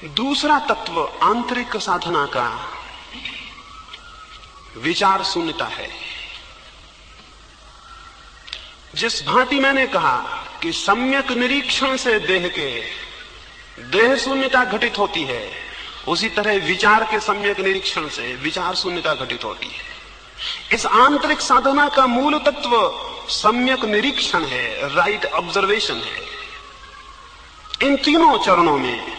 दूसरा तत्व आंतरिक साधना का विचार शून्यता है। जिस भांति मैंने कहा कि सम्यक निरीक्षण से देह शून्यता घटित होती है, उसी तरह विचार के सम्यक निरीक्षण से विचार शून्यता घटित होती है। इस आंतरिक साधना का मूल तत्व सम्यक निरीक्षण है, राइट ऑब्जर्वेशन है। इन तीनों चरणों में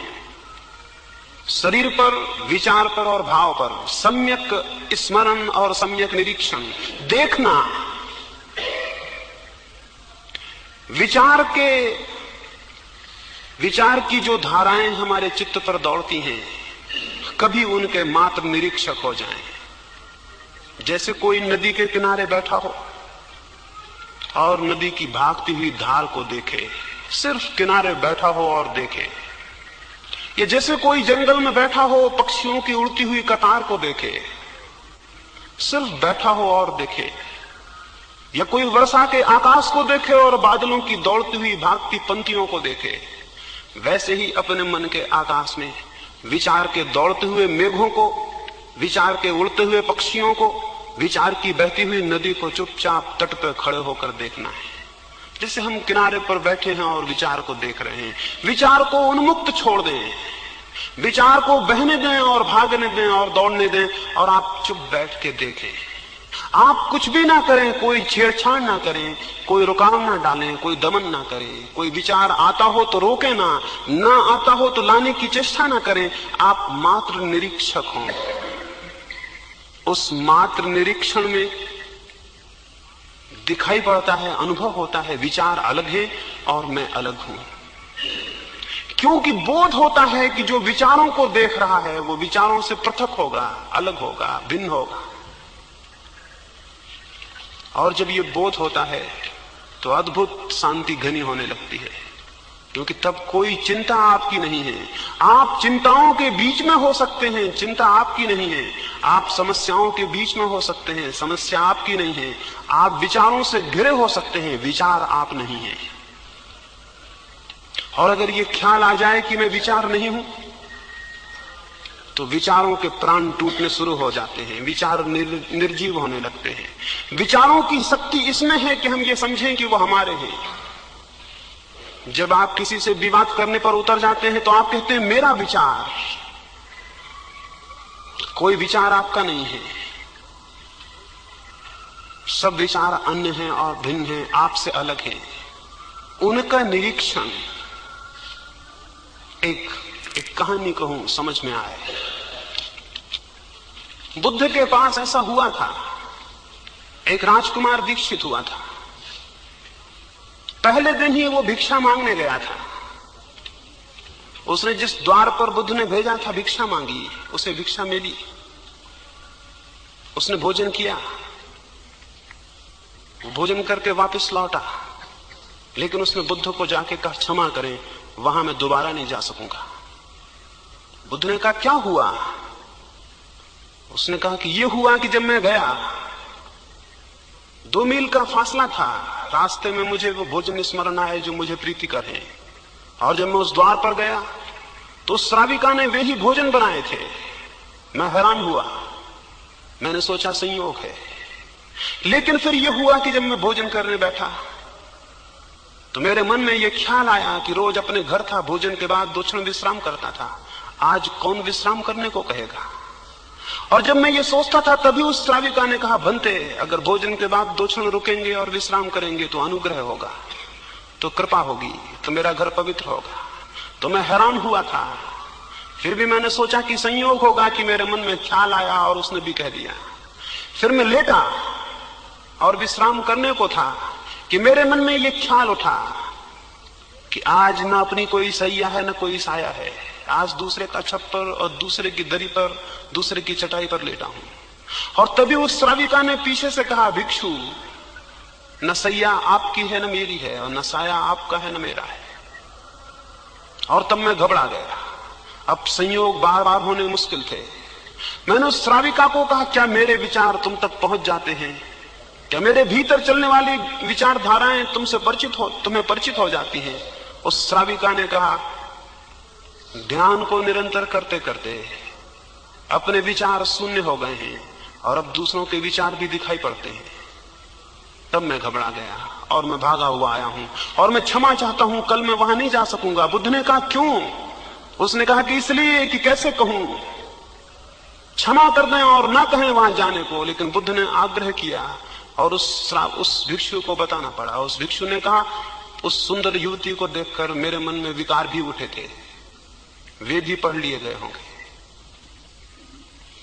शरीर पर, विचार पर और भाव पर सम्यक स्मरण और सम्यक निरीक्षण, देखना। विचार की जो धाराएं हमारे चित्त पर दौड़ती हैं, कभी उनके मात्र निरीक्षक हो जाएं। जैसे कोई नदी के किनारे बैठा हो और नदी की भागती हुई धार को देखे, सिर्फ किनारे बैठा हो और देखे। या जैसे कोई जंगल में बैठा हो, पक्षियों की उड़ती हुई कतार को देखे, सिर्फ बैठा हो और देखे। या कोई वर्षा के आकाश को देखे और बादलों की दौड़ती हुई भागती पंक्तियों को देखे। वैसे ही अपने मन के आकाश में विचार के दौड़ते हुए मेघों को, विचार के उड़ते हुए पक्षियों को, विचार की बहती हुई नदी को चुपचाप तट पर खड़े होकर देखना है। जैसे हम किनारे पर बैठे हैं और विचार को देख रहे हैं। विचार को उन्मुक्त छोड़ दें, विचार को बहने दें और भागने दें और दौड़ने दें, और आप चुप बैठ के देखें। आप कुछ भी ना करें, कोई छेड़छाड़ ना करें, कोई रुकाव ना डालें, कोई दमन ना करें। कोई विचार आता हो तो रोके ना आता हो तो लाने की चेष्टा ना करें। आप मात्र निरीक्षक हों। उस मात्र निरीक्षण में दिखाई पड़ता है, अनुभव होता है, विचार अलग है और मैं अलग हूं। क्योंकि बोध होता है कि जो विचारों को देख रहा है वो विचारों से पृथक होगा, अलग होगा, भिन्न होगा। और जब ये बोध होता है तो अद्भुत शांति घनी होने लगती है, क्योंकि तब कोई चिंता आपकी नहीं है। आप चिंताओं के बीच में हो सकते हैं, चिंता आपकी नहीं है। आप समस्याओं के बीच में हो सकते हैं, समस्या आपकी नहीं है। आप विचारों से घिरे हो सकते हैं, विचार आप नहीं है। और अगर ये ख्याल आ जाए कि मैं विचार नहीं हूं, तो विचारों के प्राण टूटने शुरू हो जाते हैं, विचार निर्जीव होने लगते हैं। विचारों की शक्ति इसमें है कि हम ये समझें कि वो हमारे हैं। जब आप किसी से विवाद करने पर उतर जाते हैं तो आप कहते हैं मेरा विचार। कोई विचार आपका नहीं है, सब विचार अन्य हैं और भिन्न हैं, आपसे अलग हैं। उनका निरीक्षण, एक कहानी कहूं समझ में आए। बुद्ध के पास ऐसा हुआ था, एक राजकुमार दीक्षित हुआ था। पहले दिन ही वो भिक्षा मांगने गया था। उसने जिस द्वार पर बुद्ध ने भेजा था भिक्षा मांगी, उसे भिक्षा मिली। उसने भोजन किया, भोजन करके वापस लौटा, लेकिन उसने बुद्ध को जाके कहा क्षमा करें, वहां मैं दोबारा नहीं जा सकूंगा। बुद्ध ने कहा क्या हुआ? उसने कहा कि ये हुआ कि जब मैं गया, 2 मील का फासला था, रास्ते में मुझे वो भोजन स्मरण आए जो मुझे प्रीतिकर है। और जब मैं उस द्वार पर गया तो उस श्राविका ने वे ही भोजन बनाए थे। मैं हैरान हुआ, मैंने सोचा संयोग है। लेकिन फिर यह हुआ कि जब मैं भोजन करने बैठा तो मेरे मन में यह ख्याल आया कि रोज अपने घर था, भोजन के बाद 2 क्षण विश्राम करता था, आज कौन विश्राम करने को कहेगा। और जब मैं ये सोचता था तभी उस श्राविका ने कहा भंते, अगर भोजन के बाद 2 क्षण रुकेंगे और विश्राम करेंगे तो अनुग्रह होगा, तो कृपा होगी, तो मेरा घर पवित्र होगा। तो मैं हैरान हुआ था, फिर भी मैंने सोचा कि संयोग होगा कि मेरे मन में ख्याल आया और उसने भी कह दिया। फिर मैं लेटा और विश्राम करने को था कि मेरे मन में ये ख्याल उठा कि आज न अपनी कोई सैया है न कोई साया है, आज दूसरे का छप्पर और दूसरे की दरी पर, दूसरे की चटाई पर लेटा हूं। और तभी उस श्राविका ने पीछे से कहा भिक्षु, न सैया आपकी है न मेरी है, और न साया आपका है न मेरा है। और तब मैं घबरा गया। अब संयोग बार बार होने मुश्किल थे। मैंने उस श्राविका को कहा क्या मेरे विचार तुम तक पहुंच जाते हैं? क्या मेरे भीतर चलने वाली विचारधाराएं तुम्हें परिचित हो जाती हैं? उस श्राविका ने कहा ध्यान को निरंतर करते करते अपने विचार शून्य हो गए हैं और अब दूसरों के विचार भी दिखाई पड़ते हैं। तब मैं घबरा गया और मैं भागा हुआ आया हूं और मैं क्षमा चाहता हूं, कल मैं वहां नहीं जा सकूंगा। बुद्ध ने कहा क्यों? उसने कहा कि इसलिए कि कैसे कहूं, क्षमा कर दें और ना कहें वहां जाने को। लेकिन बुद्ध ने आग्रह किया और उस भिक्षु को बताना पड़ा। उस भिक्षु ने कहा उस सुंदर युवती को देखकर मेरे मन में विकार भी उठे थे, वे भी पढ़ लिए गए होंगे,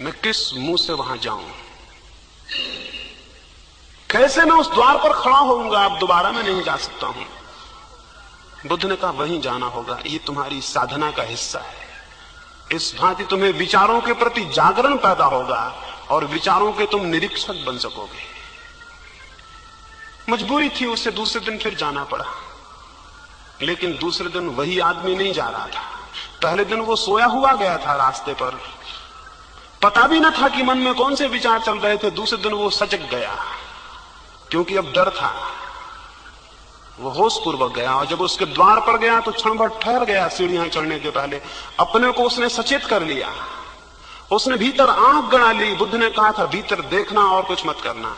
मैं किस मुंह से वहां जाऊं, कैसे मैं उस द्वार पर खड़ा होऊंगा, अब दोबारा मैं नहीं जा सकता हूं। बुद्ध ने कहा वहीं जाना होगा, ये तुम्हारी साधना का हिस्सा है। इस भांति तुम्हें विचारों के प्रति जागरण पैदा होगा और विचारों के तुम निरीक्षक बन सकोगे। मजबूरी थी, उसे दूसरे दिन फिर जाना पड़ा। लेकिन दूसरे दिन वही आदमी नहीं जा रहा था। पहले दिन वो सोया हुआ गया था रास्ते पर, पता भी न था कि मन में कौन से विचार चल रहे थे। दूसरे दिन वो सजग गया क्योंकि अब डर था। वो होश पूर्वक गया और जब उसके द्वार पर गया तो क्षण भर ठहर गया। सीढ़ियां चढ़ने के पहले अपने को उसने सचेत कर लिया, उसने भीतर आंख गड़ा ली। बुद्ध ने कहा था भीतर देखना और कुछ मत करना,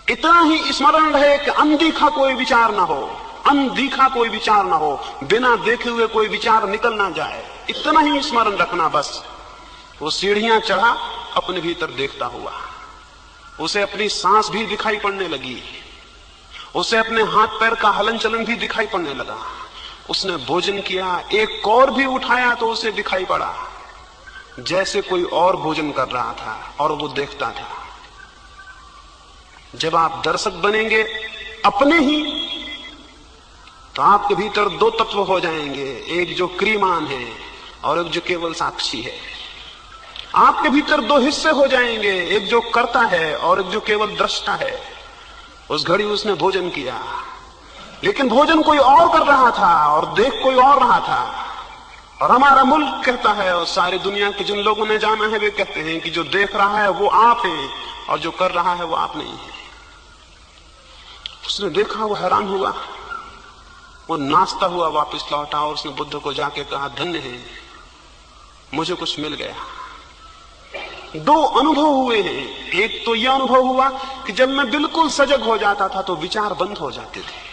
इतना ही स्मरण रहे कि अनदेखा कोई विचार ना हो, अनदेखा कोई विचार ना हो, बिना देखे हुए कोई विचार निकल ना जाए, इतना ही स्मरण रखना बस। वो सीढ़ियां चढ़ा अपने भीतर देखता हुआ। उसे अपनी सांस भी दिखाई पड़ने लगी, उसे अपने हाथ पैर का हलन चलन भी दिखाई पड़ने लगा। उसने भोजन किया, एक कौर भी उठाया तो उसे दिखाई पड़ा जैसे कोई और भोजन कर रहा था और वो देखता था। जब आप दर्शक बनेंगे अपने ही, तो आपके भीतर दो तत्व हो जाएंगे, एक जो क्रियमान है और एक जो केवल साक्षी है। आपके भीतर दो हिस्से हो जाएंगे, एक जो करता है और एक जो केवल दृष्टा है। उस घड़ी उसने भोजन किया, लेकिन भोजन कोई और कर रहा था और देख कोई और रहा था। और हमारा मुल्क कहता है और सारी दुनिया के जिन लोगों ने जाना है वे कहते हैं कि जो देख रहा है वो आप हैं और जो कर रहा है वो आप नहीं है। उसने देखा, वो हैरान हुआ, वो नाचता हुआ वापस लौटा और उसने बुद्ध को जाके कहा धन्य है, मुझे कुछ मिल गया। दो अनुभव हुए हैं। एक तो यह अनुभव हुआ कि जब मैं बिल्कुल सजग हो जाता था तो विचार बंद हो जाते थे।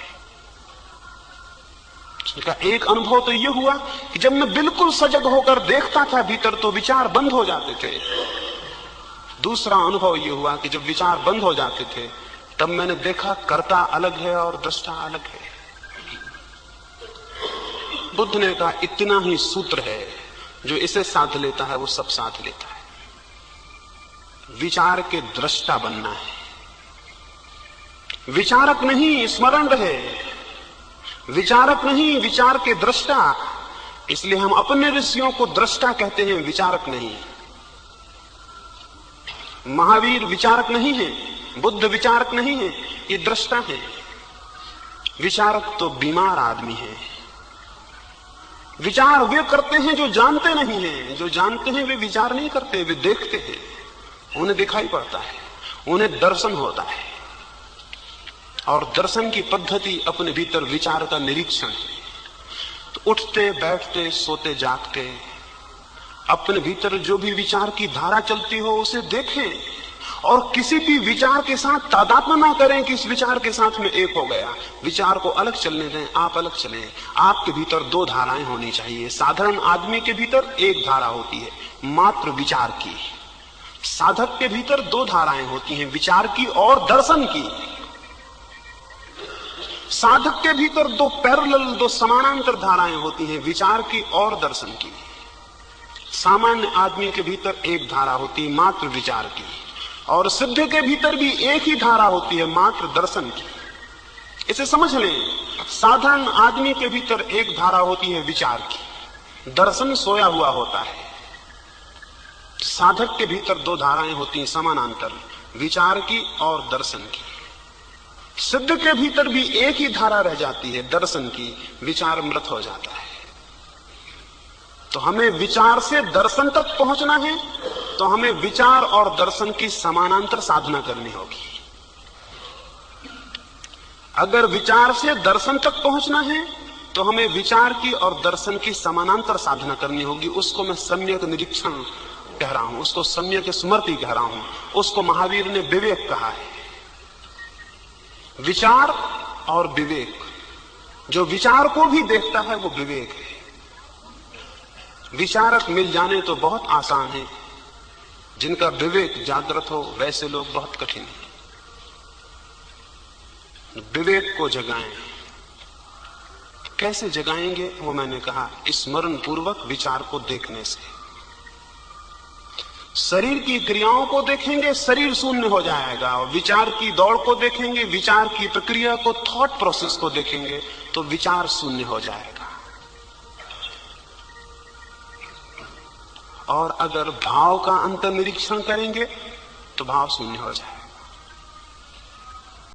उसका एक अनुभव तो यह हुआ कि जब मैं बिल्कुल सजग होकर देखता था भीतर तो विचार बंद हो जाते थे। दूसरा अनुभव यह हुआ कि जब विचार बंद हो जाते थे तब मैंने देखा कर्ता अलग है और दृष्टा अलग है। बुद्ध ने कहा इतना ही सूत्र है, जो इसे साध लेता है वो सब साध लेता है। विचार के दृष्टा बनना है, विचारक नहीं, स्मरण रहे, विचारक नहीं, विचार के दृष्टा। इसलिए हम अपने ऋषियों को दृष्टा कहते हैं, विचारक नहीं। महावीर विचारक नहीं है, बुद्ध विचारक नहीं है, ये दृष्टा है। विचारक तो बीमार आदमी है। विचार वे करते हैं जो जानते नहीं हैं, जो जानते हैं वे विचार नहीं करते, वे देखते हैं, उन्हें दिखाई पड़ता है, उन्हें दर्शन होता है। और दर्शन की पद्धति अपने भीतर विचार का निरीक्षण है। तो उठते बैठते सोते जागते अपने भीतर जो भी विचार की धारा चलती हो उसे देखें और किसी भी विचार के साथ तादात्म्य ना करें कि इस विचार के साथ में एक हो गया। विचार को अलग चलने दें, आप अलग चलें। आपके भीतर दो धाराएं होनी चाहिए। साधारण आदमी के भीतर एक धारा होती है मात्र विचार की, साधक के भीतर दो धाराएं होती हैं, विचार की और दर्शन की। साधक के भीतर दो पैरेलल, दो समानांतर धाराएं होती हैं, विचार की और दर्शन की। सामान्य आदमी के भीतर एक धारा होती है मात्र विचार की, और सिद्ध के भीतर भी एक ही धारा होती है मात्र दर्शन की। इसे समझ लें, साधारण आदमी के भीतर एक धारा होती है विचार की, दर्शन सोया हुआ होता है। साधक के भीतर दो धाराएं होती हैं समानांतर, विचार की और दर्शन की। सिद्ध के भीतर भी एक ही धारा रह जाती है दर्शन की, विचार मृत हो जाता है। तो हमें विचार से दर्शन तक पहुंचना है तो हमें विचार और दर्शन की समानांतर साधना करनी होगी। अगर विचार से दर्शन तक पहुंचना है तो हमें विचार की और दर्शन की समानांतर साधना करनी होगी। उसको मैं सम्यक निरीक्षण कह रहा हूं, उसको सम्यक स्मृति कह रहा हूं, उसको महावीर ने विवेक कहा है। विचार और विवेक, जो विचार को भी देखता है वो विवेक है। विचारक मिल जाने तो बहुत आसान है, जिनका विवेक जागृत हो वैसे लोग बहुत कठिन है। विवेक को जगाएं। कैसे जगाएंगे वो मैंने कहा, स्मरण पूर्वक विचार को देखने से। शरीर की क्रियाओं को देखेंगे, शरीर शून्य हो जाएगा, और विचार की दौड़ को देखेंगे, विचार की प्रक्रिया को, थॉट प्रोसेस को देखेंगे तो विचार शून्य हो जाएगा। और अगर भाव का अंतर्निरीक्षण करेंगे तो भाव शून्य हो जाएगा।